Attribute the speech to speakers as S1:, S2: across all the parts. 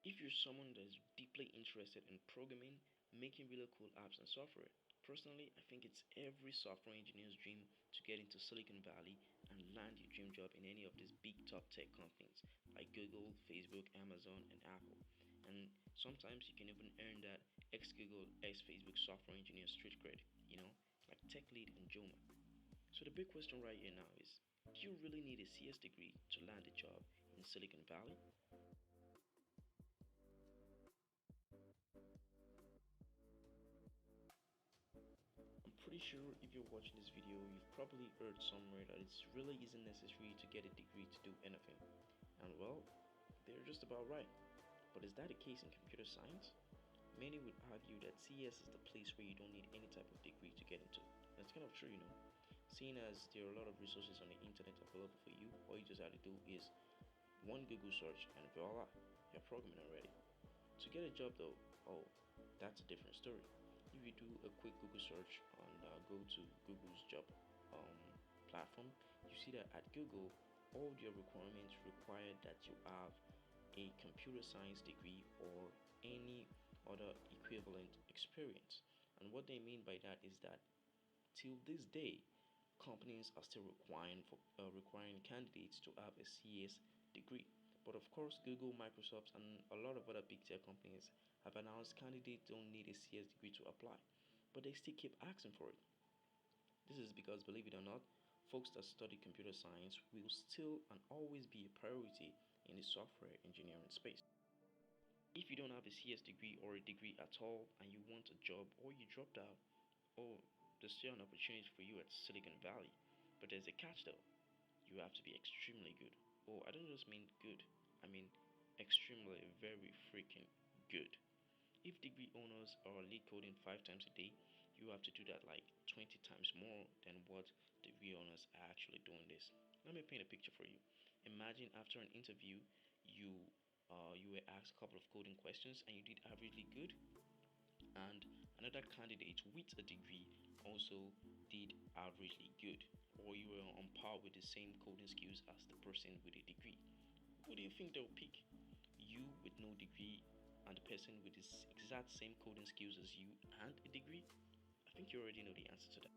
S1: If you're someone that is deeply interested in programming, making really cool apps and software, personally, I think it's every software engineer's dream to get into Silicon Valley and land your dream job in any of these big top tech companies like Google, Facebook, Amazon, and Apple. And sometimes you can even earn that ex Google, ex Facebook software engineer street cred, you know, like techlead and Joma. So the big question right here now is, do you really need a CS degree to land a job in Silicon Valley? I'm pretty sure if you're watching this video, you've probably heard somewhere that it really isn't necessary to get a degree to do anything. And well, they're just about right. But is that the case in computer science? Many would argue that CS is the place where you don't need any type of degree to get into. That's kind of true, Seeing as there are a lot of resources on the internet available for you, all you just have to do is one Google search and voila, you're programming already. To get a job though, oh, that's a different story. If you do a quick Google search and go to Google's job um, platform, you see that at Google, all their requirements require that you have a computer science degree or any other equivalent experience. And what they mean by that is that till this day, companies are still requiring candidates to have a CS degree. But of course, Google, Microsoft, and a lot of other big tech companies have announced candidates don't need a CS degree to apply, but they still keep asking for it. This is because, believe it or not, folks that study computer science will still and always be a priority in the software engineering space. If you don't have a CS degree or a degree at all and you want a job or you dropped out, oh, there's still an opportunity for you at Silicon Valley. But there's a catch though. You have to be extremely good. Oh, I don't just mean good, I mean extremely, very freaking good. If degree owners are lead coding 5 times a day, you have to do that like 20 times more than what degree owners are actually doing this. Let me paint a picture for you. Imagine after an interview, you you were asked a couple of coding questions and you did averagely good, and another candidate with a degree also did averagely good, or you were on par with the same coding skills as the person with a degree. Who do you think they'll pick? You with no degree and the person with the exact same coding skills as you and a degree? I think you already know the answer to that.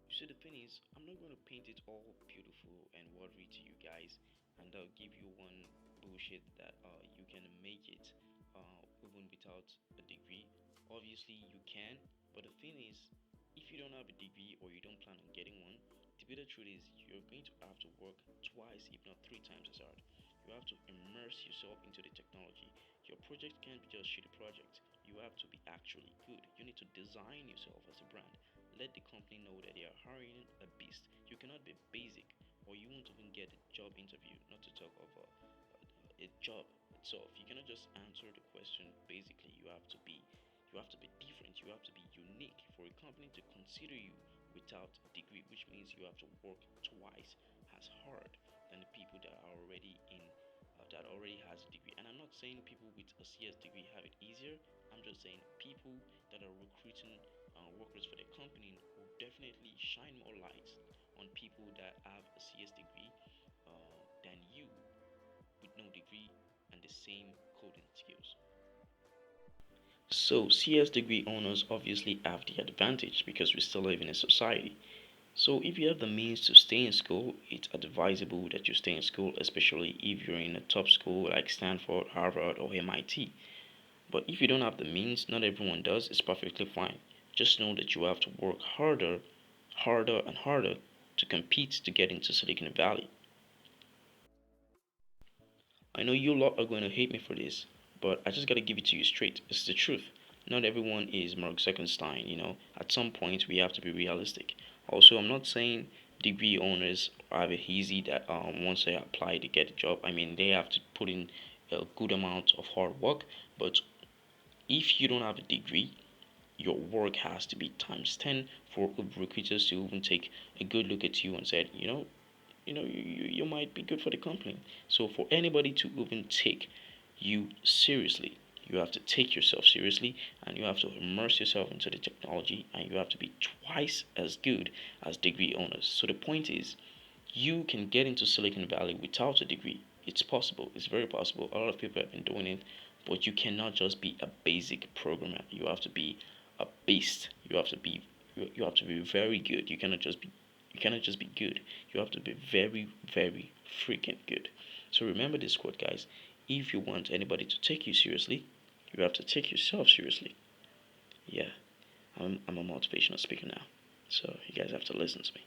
S1: You see, the thing is, I'm not going to paint it all beautiful and watery to you guys, and I'll give you one bullshit that you can make it even without a degree. Obviously, you can, but the thing is, if you don't have a degree or you don't plan on getting one, the bitter truth is you're going to have to work twice, if not 3 times as hard. You have to immerse yourself into the technology. Your project can't be just shitty project. You have to be actually good. You need to design yourself as a brand. Let the company know that they are hiring a beast. You cannot be basic, or you won't even get a job interview. Not to talk of a job itself. You cannot just answer the question basically. You have to be different. You have to be unique for a company to consider you without a degree, which means you have to work twice as hard than the people that are already in that already has a degree. And I'm not saying people with a CS degree have it easier. I'm just saying people that are recruiting workers for their company will definitely shine more lights on people that have a CS degree than you with no degree and the same coding skills. So, CS degree owners obviously have the advantage because we still live in a society. So, if you have the means to stay in school, it's advisable that you stay in school, especially if you're in a top school like Stanford, Harvard, or MIT. But if you don't have the means, not everyone does, it's perfectly fine. Just know that you have to work harder, harder, and harder to compete to get into Silicon Valley. I know you lot are going to hate me for this, but I just gotta give it to you straight. It's the truth. Not everyone is Mark Zuckerstein. At some point, we have to be realistic. Also, I'm not saying degree owners have it easy that once they apply to get a job, I mean, they have to put in a good amount of hard work. But if you don't have a degree, your work has to be times 10 for recruiters to even take a good look at you and say, you might be good for the company. So for anybody to even take you seriously, you have to take yourself seriously and you have to immerse yourself into the technology and you have to be twice as good as degree owners. So the point is, you can get into Silicon Valley without a degree, It's possible. It's very possible. A lot of people have been doing it, but you cannot just be a basic programmer. You have to be a beast. You have to be very good. You cannot just be good. You have to be very very freaking good. So remember this quote, guys. If you want anybody to take you seriously, you have to take yourself seriously. Yeah, I'm a motivational speaker now, so you guys have to listen to me.